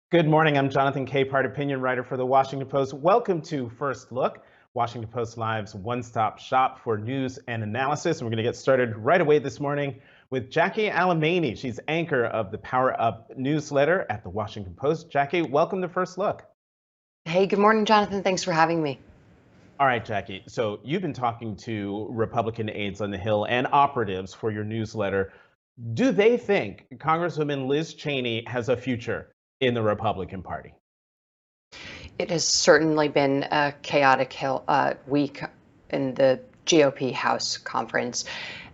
Good morning. I'm Jonathan Capehart, opinion writer for The Washington Post. Welcome to First Look, Washington Post Live's one-stop shop for news and analysis. We're going to get started right away this morning with Jackie Alamany. She's anchor of the Power Up newsletter at The Washington Post. Jackie, welcome to First Look. Hey, good morning, Jonathan. Thanks for having me. All right, Jackie. So you've been talking to Republican aides on the Hill and operatives for your newsletter. Do they think Congresswoman Liz Cheney has a future in the Republican Party? It has certainly been a chaotic week in the GOP House conference.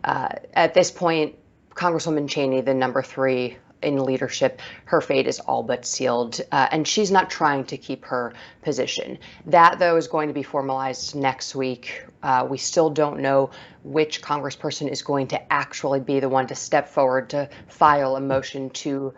At this point, Congresswoman Cheney, the number 3 in leadership, her fate is all but sealed, and she's not trying to keep her position. That, though, is going to be formalized next week. We still don't know which congressperson is going to actually be the one to step forward to file a motion to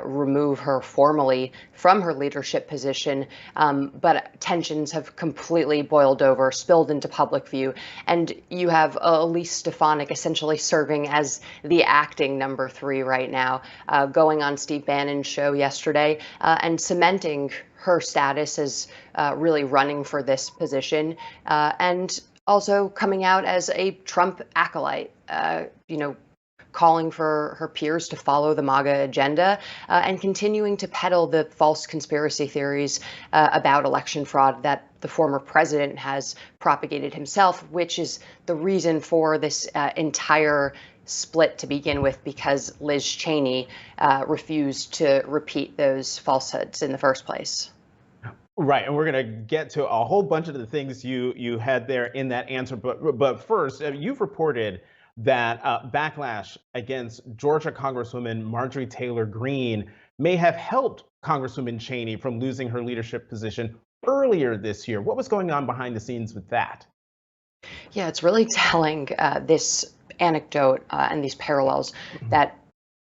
remove her formally from her leadership position. But tensions have completely boiled over, spilled into public view. And you have Elise Stefanik essentially serving as the acting number 3 right now, going on Steve Bannon's show yesterday and cementing her status as really running for this position. And also coming out as a Trump acolyte, calling for her peers to follow the MAGA agenda and continuing to peddle the false conspiracy theories about election fraud that the former president has propagated himself, which is the reason for this entire split to begin with, because Liz Cheney refused to repeat those falsehoods in the first place. Right, and we're going to get to a whole bunch of the things you had there in that answer. But first, you've reported that backlash against Georgia Congresswoman Marjorie Taylor Greene may have helped Congresswoman Cheney from losing her leadership position earlier this year. What was going on behind the scenes with that? Yeah, it's really telling, this anecdote and these parallels that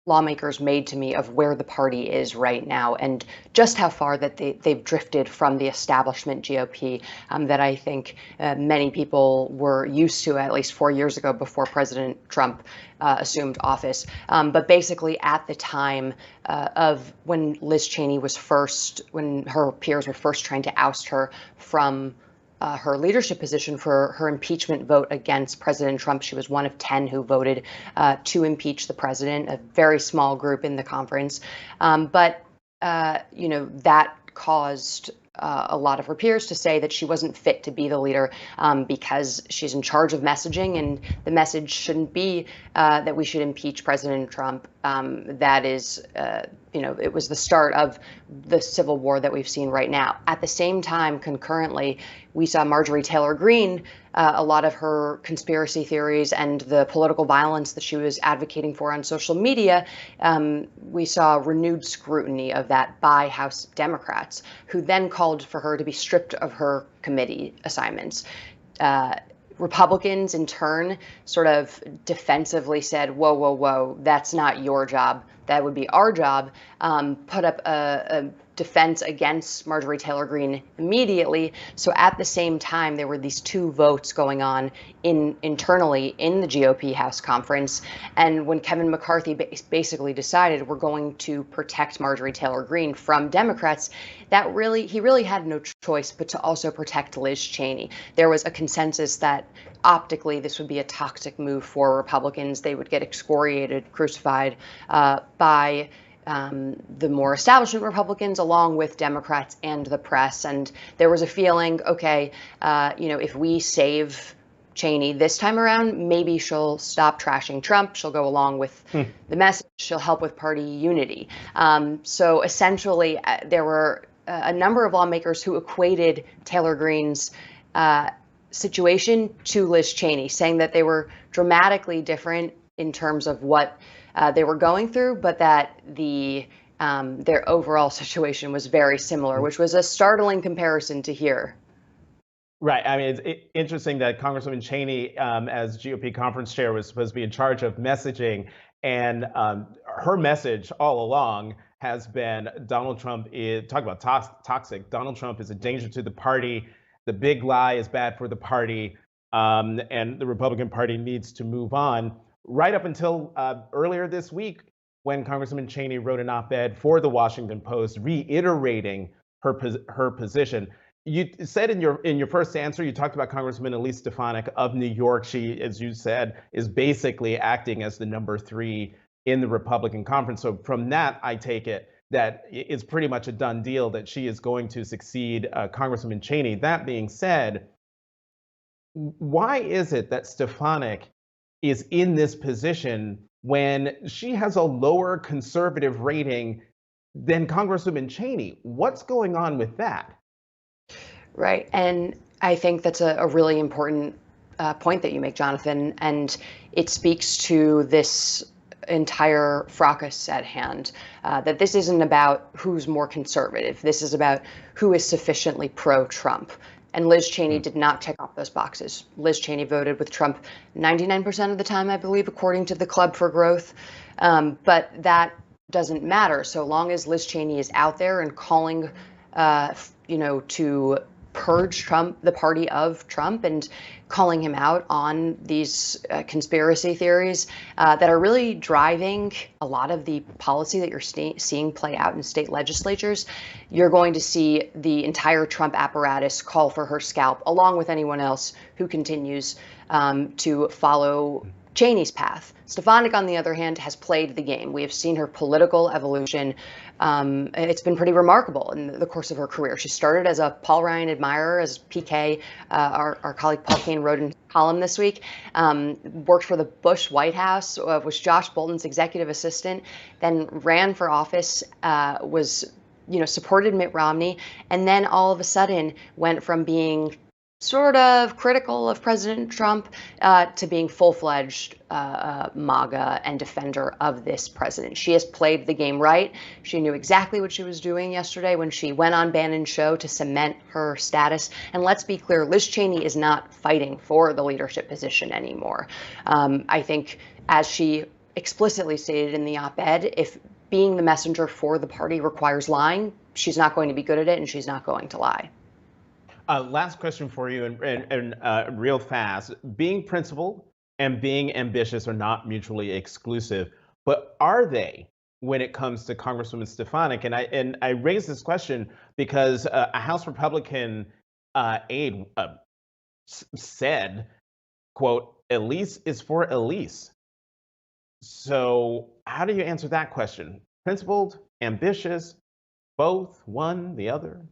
lawmakers made to me of where the party is right now and just how far that they've drifted from the establishment GOP that I think many people were used to at least 4 years ago before President Trump assumed office. But basically at the time of when Liz Cheney was when her peers were first trying to oust her from her leadership position for her impeachment vote against President Trump. She was one of 10 who voted to impeach the president, a very small group in the conference. But that caused a lot of her peers to say that she wasn't fit to be the leader because she's in charge of messaging, and the message shouldn't be that we should impeach President Trump. That is, it was the start of the civil war that we've seen right now. At the same time, concurrently, we saw Marjorie Taylor Greene, a lot of her conspiracy theories and the political violence that she was advocating for on social media. We saw renewed scrutiny of that by House Democrats, who then called for her to be stripped of her committee assignments. Republicans, in turn, sort of defensively said, whoa, whoa, whoa, that's not your job. That would be our job. Put up a defense against Marjorie Taylor Greene immediately. So at the same time, there were these 2 votes going on internally in the GOP House conference. And when Kevin McCarthy basically decided we're going to protect Marjorie Taylor Greene from Democrats, he really had no choice but to also protect Liz Cheney. There was a consensus that optically this would be a toxic move for Republicans. They would get excoriated, crucified by the more establishment Republicans, along with Democrats and the press. And there was a feeling, okay, if we save Cheney this time around, maybe she'll stop trashing Trump. She'll go along with the message. She'll help with party unity. So essentially, there were a number of lawmakers who equated Taylor Greene's situation to Liz Cheney, saying that they were dramatically different in terms of what they were going through, but that their overall situation was very similar, which was a startling comparison to hear. Right. I mean, it's interesting that Congresswoman Cheney, as GOP conference chair, was supposed to be in charge of messaging. And her message all along has been Donald Trump is, talk about toxic, Donald Trump is a danger to the party. The big lie is bad for the party. And the Republican Party needs to move on. Right up until earlier this week, when Congresswoman Cheney wrote an op-ed for the Washington Post reiterating her position. You said in your first answer, you talked about Congresswoman Elise Stefanik of New York. She, as you said, is basically acting as the number 3 in the Republican conference. So from that, I take it that it's pretty much a done deal that she is going to succeed Congresswoman Cheney. That being said, why is it that Stefanik is in this position when she has a lower conservative rating than Congresswoman Cheney? What's going on with that? Right. And I think that's a really important point that you make, Jonathan. And it speaks to this entire fracas at hand, that this isn't about who's more conservative. This is about who is sufficiently pro-Trump. And Liz Cheney did not check off those boxes. Liz Cheney voted with Trump 99% of the time, I believe, according to the Club for Growth. But that doesn't matter so long as Liz Cheney is out there and calling, to purge Trump, the party of Trump, and calling him out on these conspiracy theories that are really driving a lot of the policy that you're seeing play out in state legislatures. You're going to see the entire Trump apparatus call for her scalp, along with anyone else who continues to follow Cheney's path. Stefanik, on the other hand, has played the game. We have seen her political evolution. It's been pretty remarkable in the course of her career. She started as a Paul Ryan admirer, as PK, our colleague Paul Kane wrote in a column this week, worked for the Bush White House, was Josh Bolton's executive assistant, then ran for office, was supported Mitt Romney, and then all of a sudden went from being sort of critical of President Trump to being full-fledged MAGA and defender of this president. She has played the game right. She knew exactly what she was doing yesterday when she went on Bannon's show to cement her status. And let's be clear, Liz Cheney is not fighting for the leadership position anymore. I think, as she explicitly stated in the op-ed, if being the messenger for the party requires lying, she's not going to be good at it, and she's not going to lie. Last question for you, and real fast. Being principled and being ambitious are not mutually exclusive, but are they when it comes to Congresswoman Stefanik? And I raise this question because a House Republican aide said, quote, "Elise is for Elise." So how do you answer that question? Principled, ambitious, both, one, the other?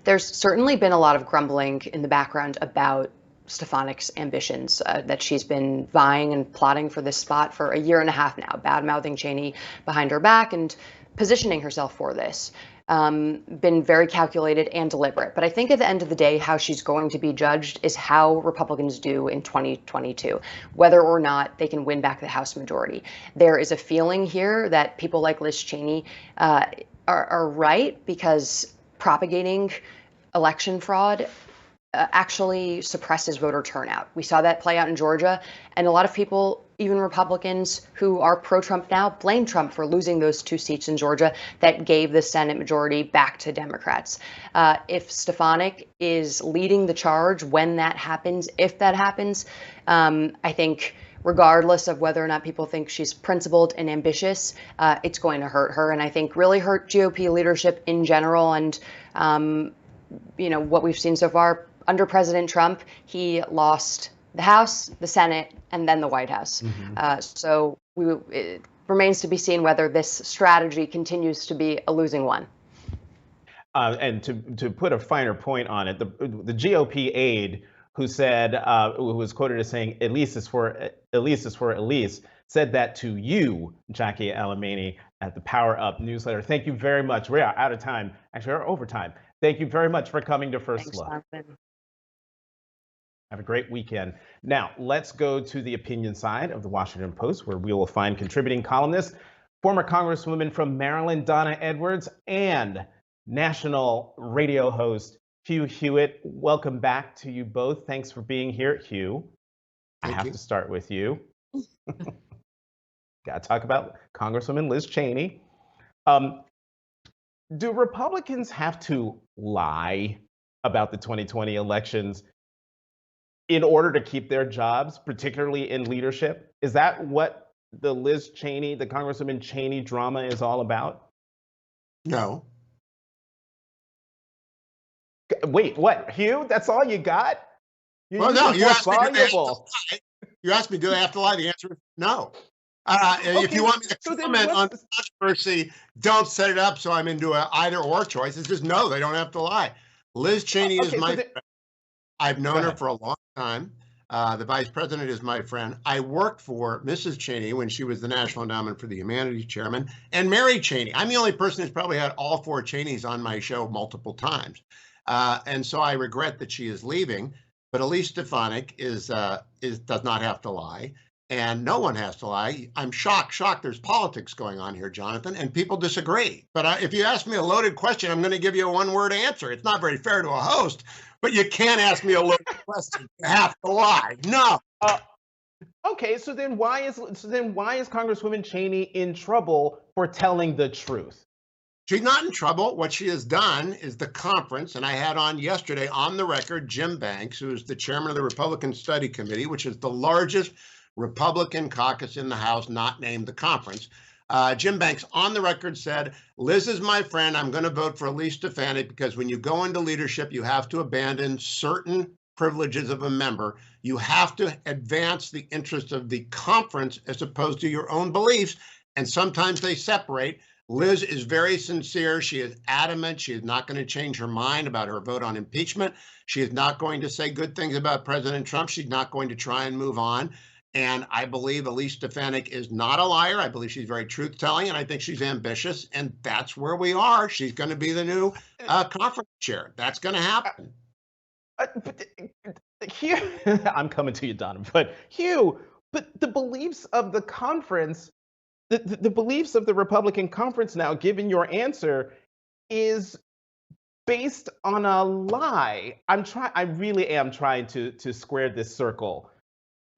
There's certainly been a lot of grumbling in the background about Stefanik's ambitions, that she's been vying and plotting for this spot for a year and a half now, bad-mouthing Cheney behind her back and positioning herself for this. Been very calculated and deliberate. But I think at the end of the day, how she's going to be judged is how Republicans do in 2022, whether or not they can win back the House majority. There is a feeling here that people like Liz Cheney are right, because propagating election fraud actually suppresses voter turnout. We saw that play out in Georgia, and a lot of people, even Republicans who are pro-Trump now, blame Trump for losing those 2 seats in Georgia that gave the Senate majority back to Democrats. If Stefanik is leading the charge when that happens, if that happens, I think regardless of whether or not people think she's principled and ambitious, it's going to hurt her, and I think really hurt GOP leadership in general. And what we've seen so far under President Trump, he lost the House, the Senate, and then the White House. So it remains to be seen whether this strategy continues to be a losing one. And to put a finer point on it, the GOP aide who said, who was quoted as saying, Elise is for Elise, said that to you, Jackie Alamany, at the Power Up newsletter. Thank you very much. We are out of time. Actually, we're over time. Thank you very much for coming to First Look. Jonathan. Have a great weekend. Now, let's go to the opinion side of the Washington Post, where we will find contributing columnists, former Congresswoman from Maryland, Donna Edwards, and national radio host, Hugh Hewitt. Welcome back to you both. Thanks for being here, Hugh. I have to start with you. Got to talk about Congresswoman Liz Cheney. Do Republicans have to lie about the 2020 elections in order to keep their jobs, particularly in leadership? Is that what the Liz Cheney, the Congresswoman Cheney drama is all about? No. Wait, what? Hugh? That's all you got? Well, no, You're more voluble. You asked me, do they have to lie? The answer is no. If Okay, you want me to so then comment on what's- controversy, don't set it up so I'm into an either or choice. It's just no, they don't have to lie. Liz Cheney is okay, my so friend. I've known her ahead. for a long time. The vice president is my friend. I worked for Mrs. Cheney when she was the National Endowment for the Humanities chairman, and Mary Cheney. I'm the only person who's probably had all four Cheneys on my show multiple times. And so I regret that she is leaving. But Elise Stefanik does not have to lie, and no one has to lie. I'm shocked. There's politics going on here, Jonathan, and people disagree. But if you ask me a loaded question, I'm going to give you a one-word answer. It's not very fair to a host, but you can't ask me a loaded question. You have to lie. No. Okay, so then why is Congresswoman Cheney in trouble for telling the truth? She's not in trouble. What she has done is the conference, and I had on yesterday on the record Jim Banks, who is the chairman of the Republican Study Committee, which is the largest Republican caucus in the House, not named the conference. Jim Banks on the record said, Liz is my friend. I'm going to vote for Elise Stefanik because when you go into leadership, you have to abandon certain privileges of a member. You have to advance the interests of the conference as opposed to your own beliefs. And sometimes they separate. Liz is very sincere. She is adamant. She is not going to change her mind about her vote on impeachment. She is not going to say good things about President Trump. She's not going to try and move on. And I believe Elise Stefanik is not a liar. I believe she's very truth-telling, and I think she's ambitious. And that's where we are. She's going to be the new conference chair. That's going to happen. Hugh, I'm coming to you, Donovan. But Hugh, the beliefs of the conference. The beliefs of the Republican conference now, given your answer, is based on a lie. I really am trying to square this circle.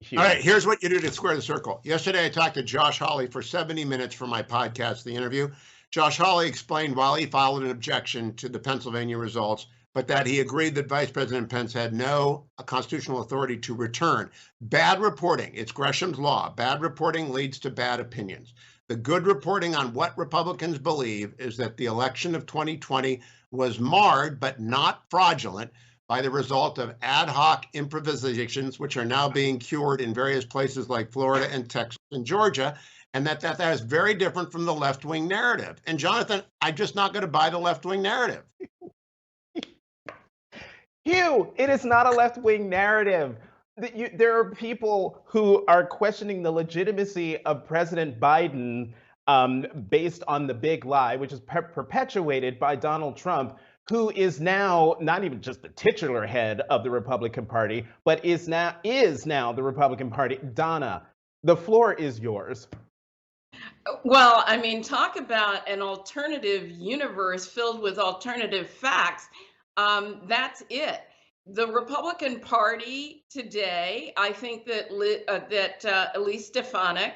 Hugh. All right, here's what you do to square the circle. Yesterday, I talked to Josh Hawley for 70 minutes for my podcast, The Interview. Josh Hawley explained why he filed an objection to the Pennsylvania results, but that he agreed that Vice President Pence had no constitutional authority to return. Bad reporting, it's Gresham's law. Bad reporting leads to bad opinions. The good reporting on what Republicans believe is that the election of 2020 was marred, but not fraudulent, by the result of ad hoc improvisations, which are now being cured in various places like Florida and Texas and Georgia, and that is very different from the left-wing narrative. And Jonathan, I'm just not going to buy the left-wing narrative. Hugh, it is not a left-wing narrative. There are people who are questioning the legitimacy of President Biden based on the big lie, which is perpetuated by Donald Trump, who is now not even just the titular head of the Republican Party, but is now the Republican Party. Donna, the floor is yours. Well, I mean, talk about an alternative universe filled with alternative facts. That's it. The Republican Party today, I think that Elise Stefanik,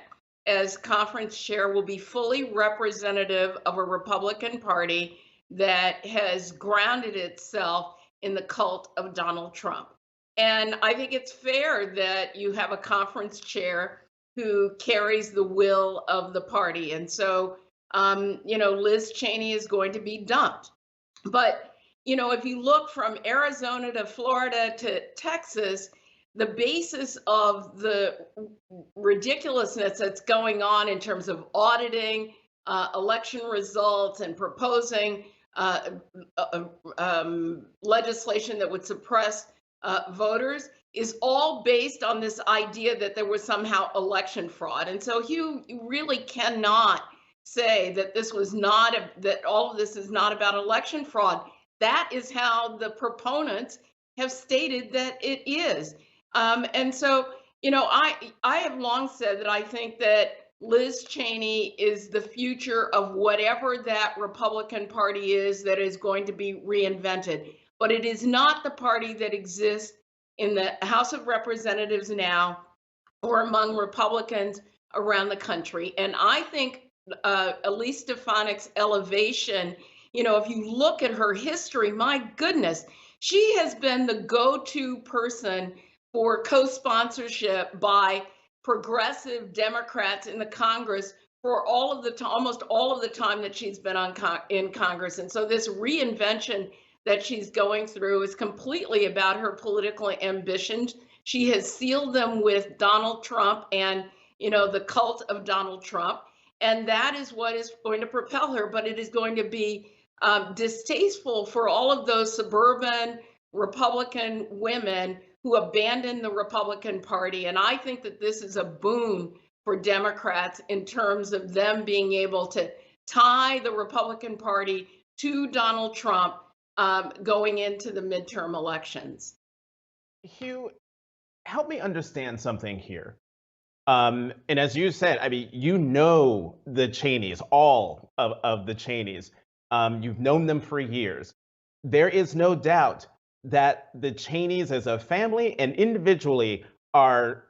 as conference chair, will be fully representative of a Republican Party that has grounded itself in the cult of Donald Trump. And I think it's fair that you have a conference chair who carries the will of the party. And so, Liz Cheney is going to be dumped. But if you look from Arizona to Florida to Texas, the basis of the ridiculousness that's going on in terms of auditing election results and proposing legislation that would suppress voters is all based on this idea that there was somehow election fraud. And so you really cannot say that that all of this is not about election fraud. That is how the proponents have stated that it is. And so, I have long said that I think that Liz Cheney is the future of whatever that Republican Party is that is going to be reinvented. But it is not the party that exists in the House of Representatives now or among Republicans around the country. And I think Elise Stefanik's elevation, if you look at her history, my goodness, she has been the go-to person for co-sponsorship by progressive Democrats in the Congress for all of the time, almost all of the time that she's been in Congress. And so this reinvention that she's going through is completely about her political ambitions. She has sealed them with Donald Trump and, the cult of Donald Trump. And that is what is going to propel her. But it is going to be distasteful for all of those suburban Republican women who abandoned the Republican Party. And I think that this is a boon for Democrats in terms of them being able to tie the Republican Party to Donald Trump going into the midterm elections. Hugh, help me understand something here. And as you said, I mean, the Cheneys, all of the Cheneys. You've known them for years. There is no doubt that the Cheneys as a family and individually are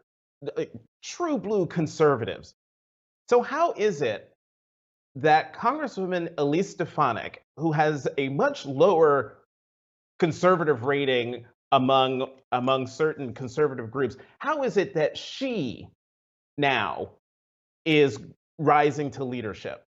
true blue conservatives. So how is it that Congresswoman Elise Stefanik, who has a much lower conservative rating among certain conservative groups, how is it that she now is rising to leadership?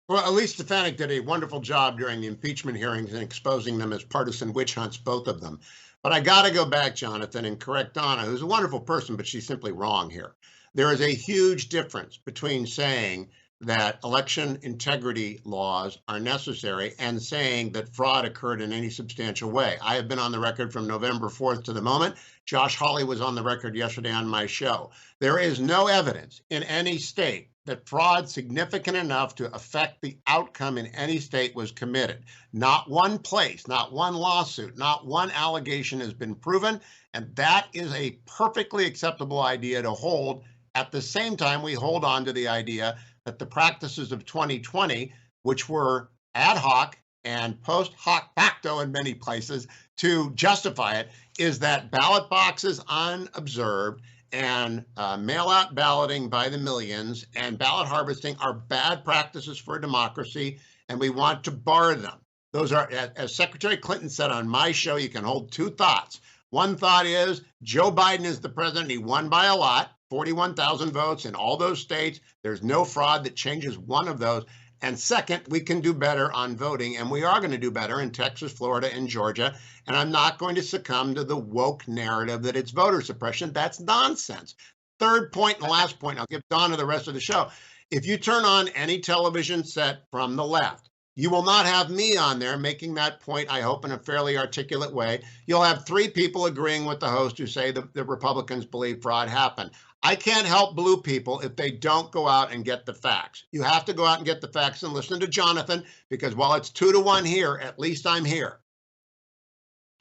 Well, Elise Stefanik did a wonderful job during the impeachment hearings in exposing them as partisan witch hunts, both of them. But I got to go back, Jonathan, and correct Donna, who's a wonderful person, but she's simply wrong here. There is a huge difference between saying that election integrity laws are necessary and saying that fraud occurred in any substantial way. I have been on the record from November 4th to the moment. Josh Hawley was on the record yesterday on my show. There is no evidence in any state that fraud significant enough to affect the outcome in any state was committed. Not one place, not one lawsuit, not one allegation has been proven, and that is a perfectly acceptable idea to hold. At the same time, we hold on to the idea that the practices of 2020, which were ad hoc and post hoc facto in many places to justify it, is that ballot boxes unobserved and mail-out balloting by the millions and ballot harvesting are bad practices for democracy, and we want to bar them. Those are, as Secretary Clinton said on my show, you can hold two thoughts. One thought is Joe Biden is the president. He won by a lot, 41,000 votes in all those states. There's no fraud that changes one of those. And second, we can do better on voting, and we are going to do better in Texas, Florida, and Georgia. And I'm not going to succumb to the woke narrative that it's voter suppression. That's nonsense. Third point and last point, I'll give Donna the rest of the show. If you turn on any television set from the left, you will not have me on there making that point, I hope, in a fairly articulate way. You'll have three people agreeing with the host who say the Republicans believe fraud happened. I can't help blue people if they don't go out and get the facts. You have to go out and get the facts and listen to Jonathan, because while it's 2-1 here, at least I'm here.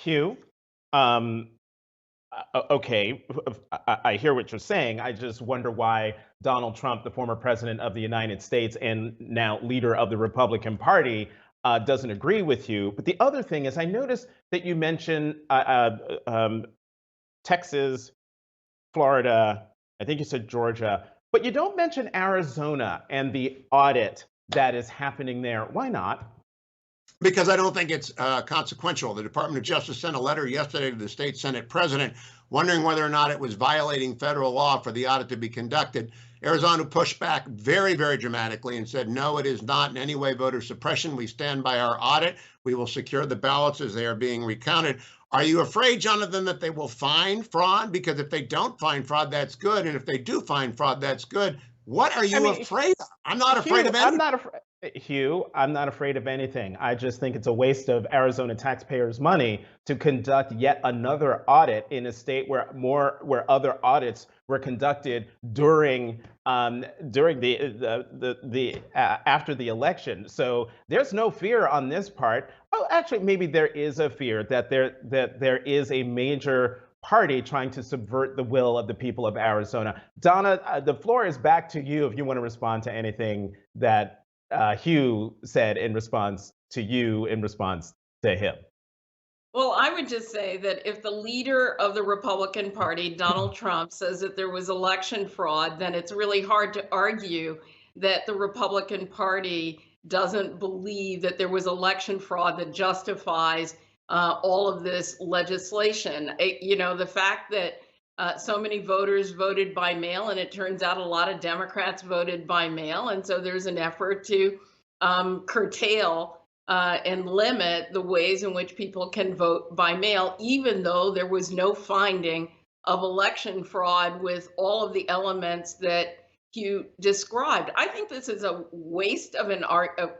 Hugh, okay, I hear what you're saying. I just wonder why Donald Trump, the former president of the United States and now leader of the Republican Party, doesn't agree with you. But the other thing is, I noticed that you mentioned Texas, Florida, I think you said Georgia, but you don't mention Arizona and the audit that is happening there. Why not? Because I don't think it's consequential. The Department of Justice sent a letter yesterday to the state Senate president wondering whether or not it was violating federal law for the audit to be conducted. Arizona pushed back very, very dramatically and said, no, it is not in any way voter suppression. We stand by our audit. We will secure the ballots as they are being recounted. Are you afraid, Jonathan, that they will find fraud? Because if they don't find fraud, that's good. And if they do find fraud, that's good. What are you afraid of? I'm not afraid of anything. Hugh, I'm not afraid of anything. I just think it's a waste of Arizona taxpayers' money to conduct yet another audit in a state where other audits were conducted during the after the election. So there's no fear on this part. Oh, actually, maybe there is a fear that there is a major party trying to subvert the will of the people of Arizona. Donna, the floor is back to you if you want to respond to anything that Hugh said in response to you, in response to him. Well, I would just say that if the leader of the Republican Party, Donald Trump, says that there was election fraud, then it's really hard to argue that the Republican Party doesn't believe that there was election fraud that justifies all of this legislation. The fact that so many voters voted by mail, and it turns out a lot of Democrats voted by mail. And so there's an effort to curtail and limit the ways in which people can vote by mail, even though there was no finding of election fraud with all of the elements that you described. I think this is a waste of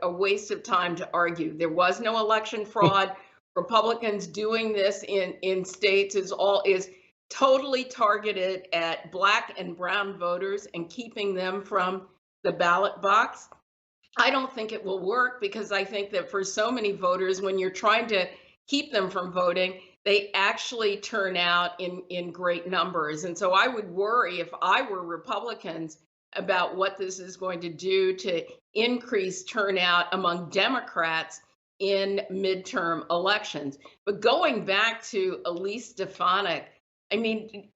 a waste of time to argue. There was no election fraud. Republicans doing this in states is totally targeted at Black and brown voters and keeping them from the ballot box. I don't think it will work, because I think that for so many voters, when you're trying to keep them from voting, they actually turn out in great numbers. And so I would worry, if I were Republicans, about what this is going to do to increase turnout among Democrats in midterm elections. But going back to Elise Stefanik, I mean,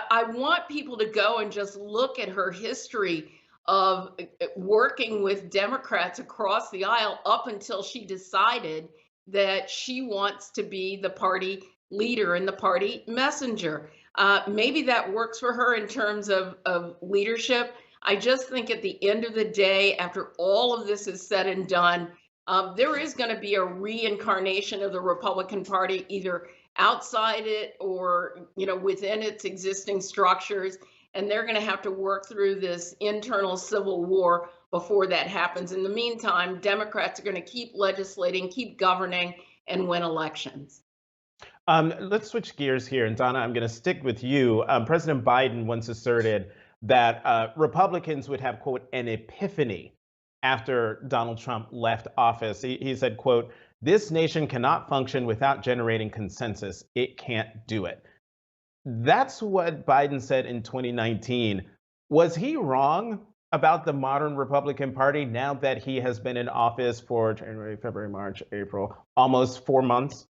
I want people to go and just look at her history of working with Democrats across the aisle up until she decided that she wants to be the party leader and the party messenger. Maybe that works for her in terms of leadership. I just think at the end of the day, after all of this is said and done, there is going to be a reincarnation of the Republican Party, either outside it or within its existing structures, and they're going to have to work through this internal civil war before that happens. In the meantime, Democrats are going to keep legislating, keep governing, and win elections. Let's switch gears here, and Donna, I'm going to stick with you. President Biden once asserted that Republicans would have, quote, an epiphany after Donald Trump left office. He said, quote, "This nation cannot function without generating consensus. It can't do it." That's what Biden said in 2019. Was he wrong about the modern Republican Party now that he has been in office for January, February, March, April, almost 4 months?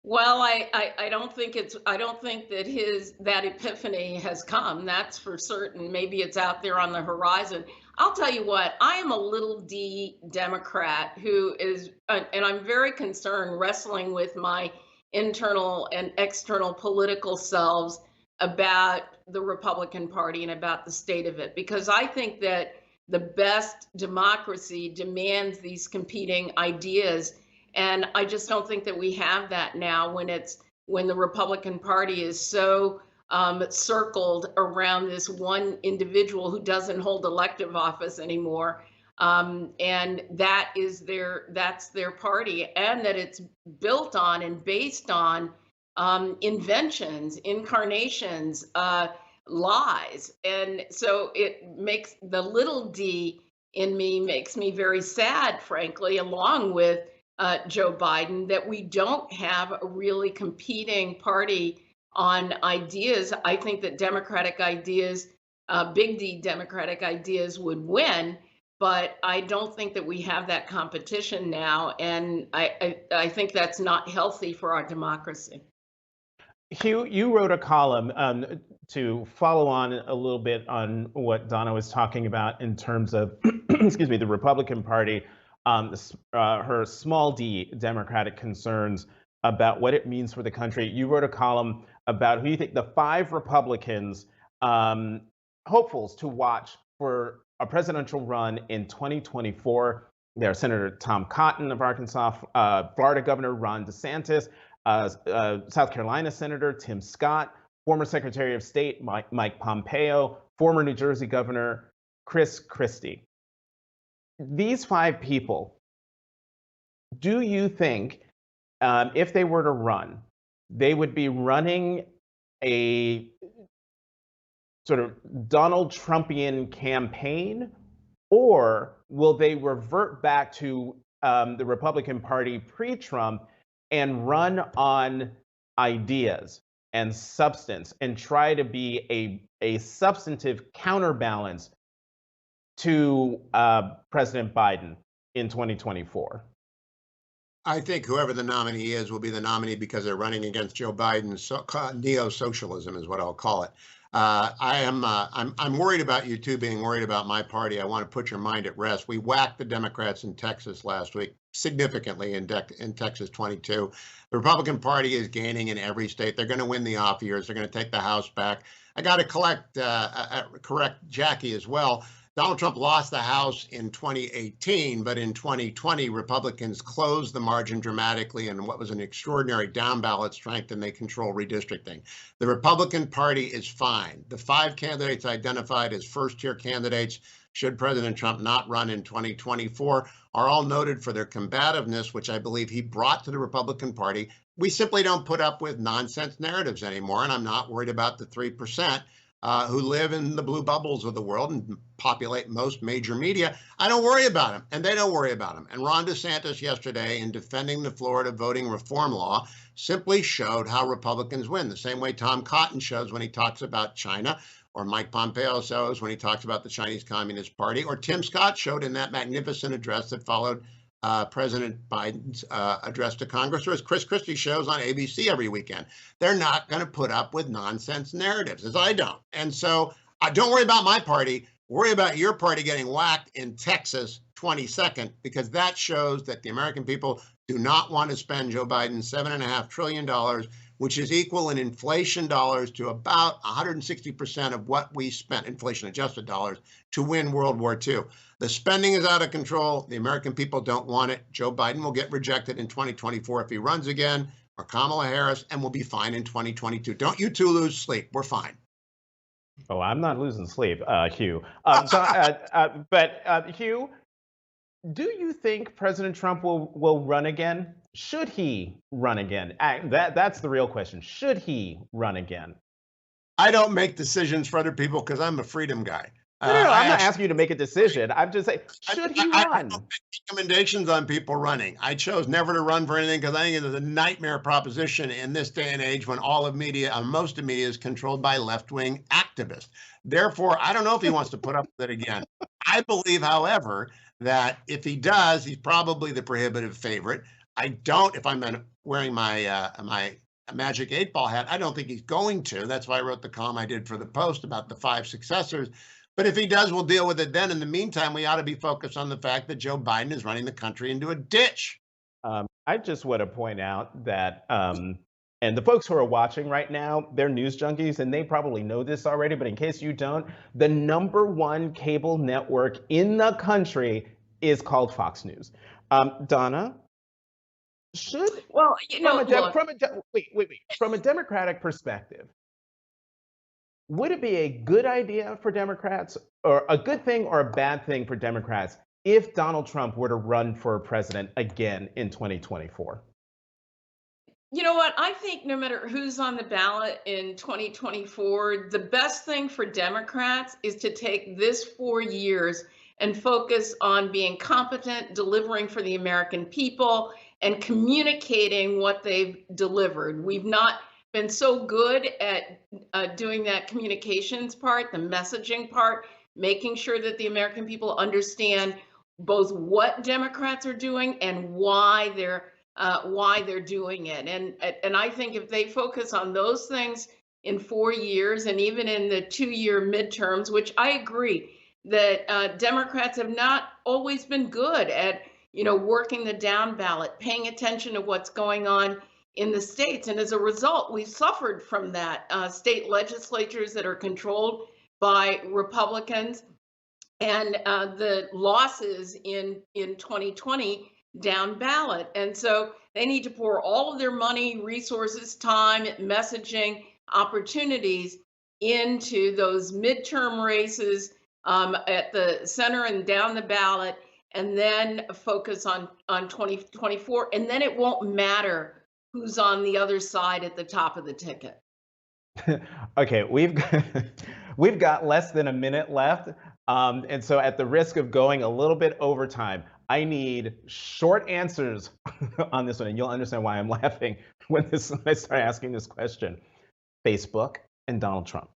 Well, I don't think that epiphany has come. That's for certain. Maybe it's out there on the horizon. I'll tell you what, I am a little D Democrat who is, and I'm very concerned, wrestling with my internal and external political selves about the Republican Party and about the state of it, because I think that the best democracy demands these competing ideas. And I just don't think that we have that now, when the Republican Party is so circled around this one individual who doesn't hold elective office anymore. And that's their party, and that it's built on and based on inventions, incarnations, lies. And so it makes the little d in me makes me very sad, frankly, along with Joe Biden, that we don't have a really competing party on ideas. I think that Democratic ideas, big D Democratic ideas, would win, but I don't think that we have that competition now, and I think that's not healthy for our democracy. Hugh, you wrote a column to follow on a little bit on what Donna was talking about in terms of, excuse me, the Republican Party, her small d Democratic concerns about what it means for the country. You wrote a column about who you think the 5 Republicans hopefuls to watch for a presidential run in 2024. There are Senator Tom Cotton of Arkansas, Florida Governor Ron DeSantis, South Carolina Senator Tim Scott, former Secretary of State Mike Pompeo, former New Jersey Governor Chris Christie. These 5 people, do you think, if they were to run, they would be running a sort of Donald Trumpian campaign, or will they revert back to the Republican Party pre-Trump and run on ideas and substance and try to be a substantive counterbalance to President Biden in 2024? I think whoever the nominee is will be the nominee because they're running against Joe Biden's neo-socialism, is what I'll call it. I'm worried about you two being worried about my party. I want to put your mind at rest. We whacked the Democrats in Texas last week significantly in Texas 22. The Republican Party is gaining in every state. They're going to win the off years. They're going to take the House back. I got to correct Jackie as well. Donald Trump lost the House in 2018, but in 2020, Republicans closed the margin dramatically in what was an extraordinary down ballot strength, and they control redistricting. The Republican Party is fine. The 5 candidates identified as first-tier candidates, should President Trump not run in 2024, are all noted for their combativeness, which I believe he brought to the Republican Party. We simply don't put up with nonsense narratives anymore, and I'm not worried about the 3%. Who live in the blue bubbles of the world and populate most major media. I don't worry about them, and they don't worry about them. And Ron DeSantis yesterday, in defending the Florida voting reform law, simply showed how Republicans win, the same way Tom Cotton shows when he talks about China, or Mike Pompeo shows when he talks about the Chinese Communist Party, or Tim Scott showed in that magnificent address that followed President Biden's address to Congress, or as Chris Christie shows on ABC every weekend. They're not going to put up with nonsense narratives, as I don't. And so don't worry about my party. Worry about your party getting whacked in Texas 22nd, because that shows that the American people do not want to spend Joe Biden's $7.5 trillion, which is equal in inflation dollars to about 160% of what we spent, inflation adjusted dollars, to win World War II. The spending is out of control. The American people don't want it. Joe Biden will get rejected in 2024 if he runs again, or Kamala Harris, and we'll be fine in 2022. Don't you two lose sleep. We're fine. Oh, I'm not losing sleep, Hugh. But Hugh, do you think President Trump will run again? Should he run again? That's the real question. Should he run again? I don't make decisions for other people because I'm a freedom guy. No, I'm not asking you to make a decision. I'm just saying, should he run? I don't make recommendations on people running. I chose never to run for anything because I think it is a nightmare proposition in this day and age when all of media, most of media, is controlled by left-wing activists. Therefore, I don't know if he wants to put up with it again. I believe, however, that if he does, he's probably the prohibitive favorite. I don't, if I'm wearing my my Magic 8-Ball hat, I don't think he's going to. That's why I wrote the column I did for the Post about the 5 successors. But if he does, we'll deal with it then. In the meantime, we ought to be focused on the fact that Joe Biden is running the country into a ditch. I just want to point out that, and the folks who are watching right now, they're news junkies, and they probably know this already, but in case you don't, the #1 cable network in the country is called Fox News. Donna, from a Democratic perspective, would it be a good idea for Democrats, or a good thing or a bad thing for Democrats, if Donald Trump were to run for president again in 2024? You know what? I think no matter who's on the ballot in 2024, the best thing for Democrats is to take this 4 years and focus on being competent, delivering for the American people, and communicating what they've delivered. We've not been so good at doing that communications part, the messaging part, making sure that the American people understand both what Democrats are doing and why they're doing it. And I think if they focus on those things in 4 years, and even in the 2-year midterms, which I agree that Democrats have not always been good at, working the down ballot, paying attention to what's going on in the states. And as a result, we've suffered from that. State legislatures that are controlled by Republicans, and the losses in 2020 down ballot. And so they need to pour all of their money, resources, time, messaging, opportunities into those midterm races at the center and down the ballot, and then focus on 2024. And then it won't matter who's on the other side at the top of the ticket. Okay, we've got less than a minute left. And so at the risk of going a little bit over time, I need short answers on this one, and you'll understand why I'm laughing when I start asking this question. Facebook and Donald Trump.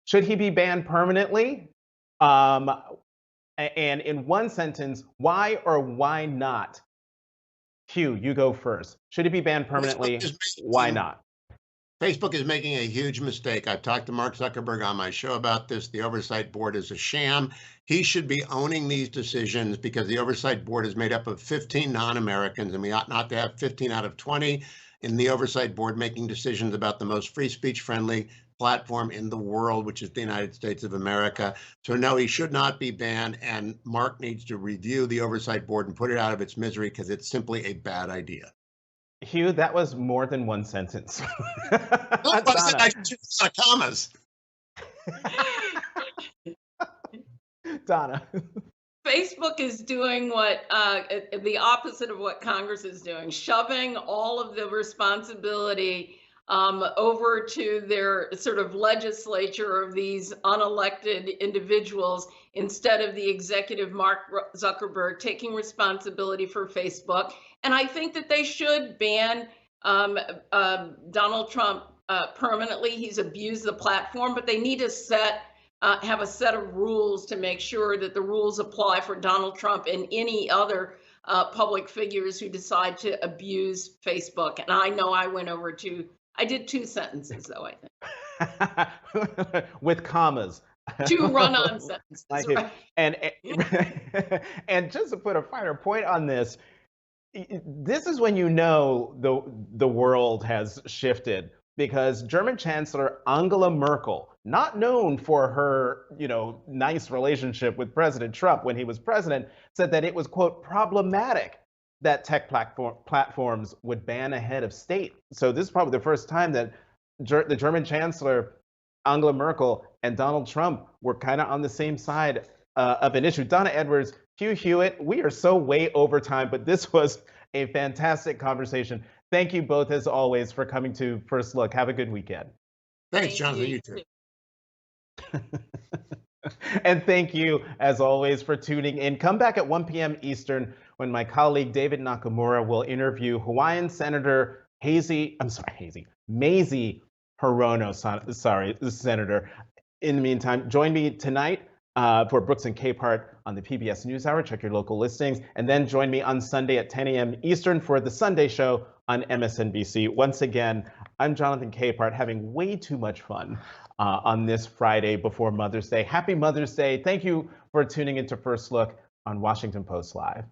Should he be banned permanently? And in one sentence, why or why not? Hugh, you go first. Should he be banned permanently? Why not? Facebook is making a huge mistake. I've talked to Mark Zuckerberg on my show about this. The oversight board is a sham. He should be owning these decisions because the oversight board is made up of 15 non-Americans, and we ought not to have 15 out of 20 in the oversight board making decisions about the most free speech friendly platform in the world, which is the United States of America. So no, he should not be banned, and Mark needs to review the oversight board and put it out of its misery because it's simply a bad idea. Hugh, that was more than one sentence. But I said I should use commas. Donna. Facebook is doing what the opposite of what Congress is doing, shoving all of the responsibility over to their sort of legislature of these unelected individuals instead of the executive Mark Zuckerberg taking responsibility for Facebook. And I think that they should ban Donald Trump permanently. He's abused the platform, but they need to have a set of rules to make sure that the rules apply for Donald Trump and any other public figures who decide to abuse Facebook. And I know I did 2 sentences though, I think. With commas. 2 run-on sentences. Like right? And just to put a finer point on this, this is when you know the world has shifted, because German Chancellor Angela Merkel, not known for her, nice relationship with President Trump when he was president, said that it was, quote, problematic that tech platforms would ban a head of state. So this is probably the first time that the German Chancellor Angela Merkel and Donald Trump were kind of on the same side of an issue. Donna Edwards, Hugh Hewitt, we are so way over time, but this was a fantastic conversation. Thank you both, as always, for coming to First Look. Have a good weekend. Thanks, Jonathan. You too. And thank you, as always, for tuning in. Come back at 1 p.m. Eastern when my colleague David Nakamura will interview Hawaiian Senator Mazie Hirono, Senator. In the meantime, join me tonight for Brooks and Capehart on the PBS NewsHour. Check your local listings. And then join me on Sunday at 10 a.m. Eastern for The Sunday Show on MSNBC. Once again, I'm Jonathan Capehart, having way too much fun on this Friday before Mother's Day. Happy Mother's Day. Thank you for tuning into First Look on Washington Post Live.